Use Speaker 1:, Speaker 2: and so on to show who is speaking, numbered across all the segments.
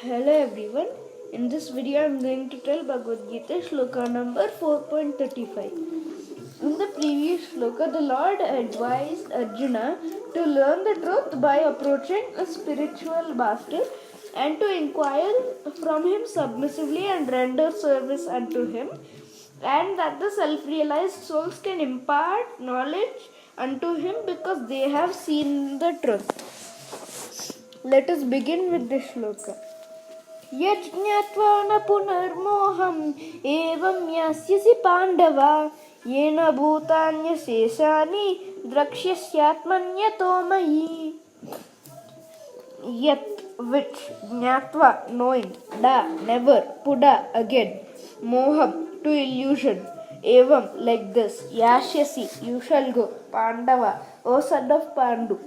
Speaker 1: Hello everyone. In this video I am going to tell Bhagavad Gita shloka number 4.35. In the previous shloka the Lord advised Arjuna to learn the truth by approaching a spiritual master and to inquire from him submissively and render service unto him, and that the self-realized souls can impart knowledge unto him because they have seen the truth. Let us begin with this shloka. यज्ञात्वा न पुनर्मोहम् एवं यास्यसि पाण्डव येन भूतान्यशेषानि द्रक्ष्यस्यात्मन्यतो मयि. Yet, which, jnatva, knowing, da, never, puda, again, moham, to illusion, evam, like this, yashyasi, you shall go, Pandava, O son of Pandu,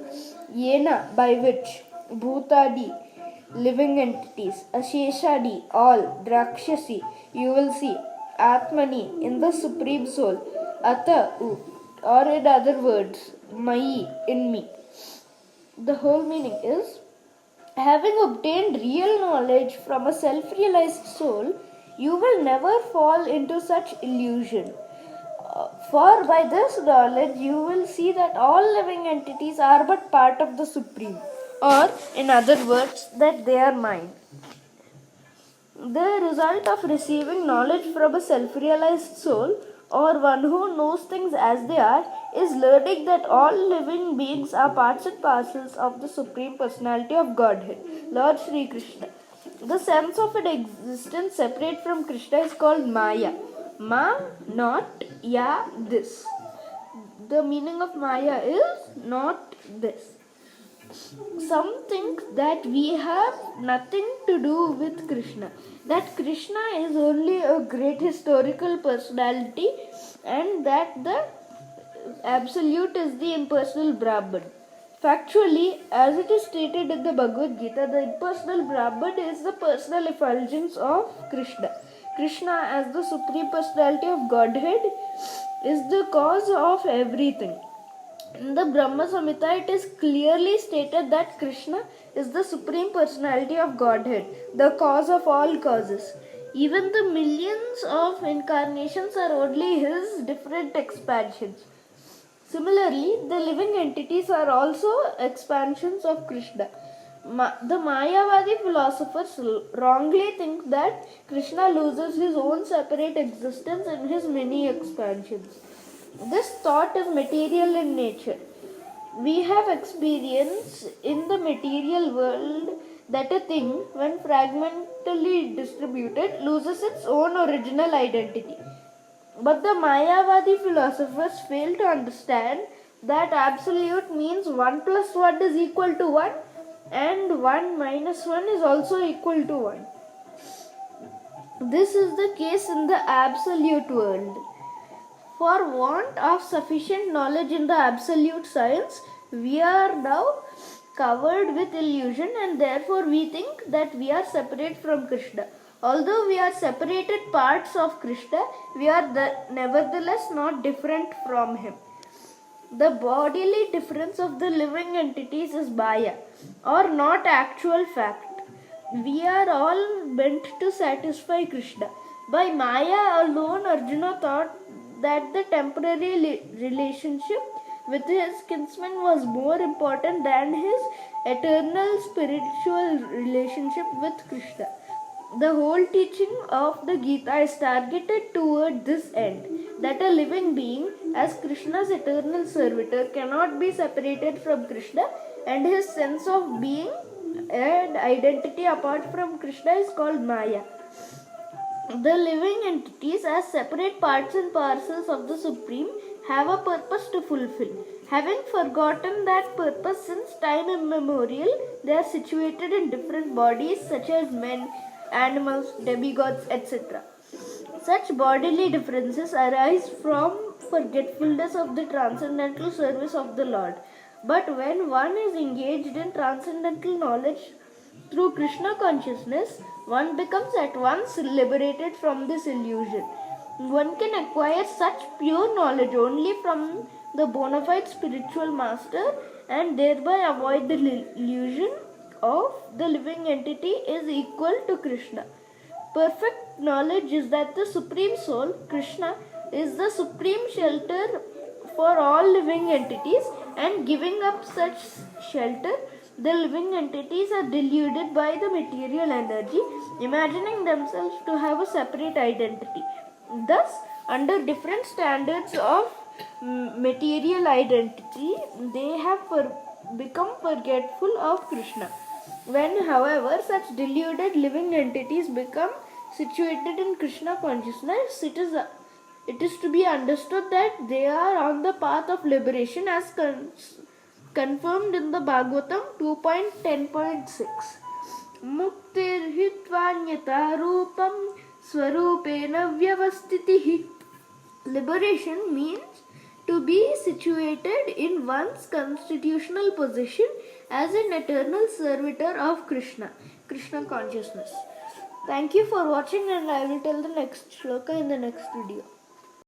Speaker 1: yena, by which, bhutadi, living entities, asheshadi, all, drakshasi, you will see, atmani, in the supreme soul, ata, or in other words, mayi, in me. The whole meaning is, having obtained real knowledge from a self-realized soul, you will never fall into such illusion. For by this knowledge you will see that all living entities are but part of the Supreme, or in other words, that they are mine. The result of receiving knowledge from a self-realized soul, or one who knows things as they are, is learning that all living beings are parts and parcels of the Supreme Personality of Godhead, Lord Sri Krishna. The sense of an existence separate from Krishna is called Maya. Ma, not, ya, this. The meaning of Maya is not this. Some think that we have nothing to do with Krishna, that Krishna is only a great historical personality and that the Absolute is the impersonal Brahman. Factually, as it is stated in the Bhagavad Gita, the impersonal Brahman is the personal effulgence of Krishna. Krishna, as the Supreme Personality of Godhead, is the cause of everything. In the Brahma Samhita, it is clearly stated that Krishna is the Supreme Personality of Godhead, the cause of all causes. Even the millions of incarnations are only his different expansions. Similarly, the living entities are also expansions of Krishna. The Mayavadi philosophers wrongly think that Krishna loses his own separate existence in his many expansions. This thought is material in nature. We have experience in the material world that a thing, when fragmentally distributed, loses its own original identity. But the Mayavadi philosophers fail to understand that absolute means 1 plus 1 is equal to 1 and 1 minus 1 is also equal to 1. This is the case in the absolute world. For want of sufficient knowledge in the absolute science, we are now covered with illusion and therefore we think that we are separate from Krishna. Although we are separated parts of Krishna, we are nevertheless not different from him. The bodily difference of the living entities is Maya, or not actual fact. We are all meant to satisfy Krishna. By Maya alone, Arjuna thought that the temporary relationship with his kinsman was more important than his eternal spiritual relationship with Krishna. The whole teaching of the Gita is targeted toward this end, that a living being, as Krishna's eternal servitor, cannot be separated from Krishna, and his sense of being and identity apart from Krishna is called Maya. The living entities, as separate parts and parcels of the Supreme, have a purpose to fulfill. Having forgotten that purpose since time immemorial, they are situated in different bodies such as men, animals, demigods, etc. Such bodily differences arise from forgetfulness of the transcendental service of the Lord. But when one is engaged in transcendental knowledge through Krishna consciousness, one becomes at once liberated from this illusion. One can acquire such pure knowledge only from the bona fide spiritual master and thereby avoid the illusion of the living entity is equal to Krishna. Perfect knowledge is that the Supreme Soul, Krishna, is the supreme shelter for all living entities, and giving up such shelter, the living entities are deluded by the material energy, imagining themselves to have a separate identity. Thus, under different standards of material identity, they have become forgetful of Krishna. When, however, such deluded living entities become situated in Krishna consciousness, it is to be understood that they are on the path of liberation as confirmed in the Bhagavatam 2.10.6. Muktirhitvanyata rupam swarupena vyavastitihi. Liberation means to be situated in one's constitutional position as an eternal servitor of Krishna consciousness. Thank you for watching, and I will tell the next shloka in the next video.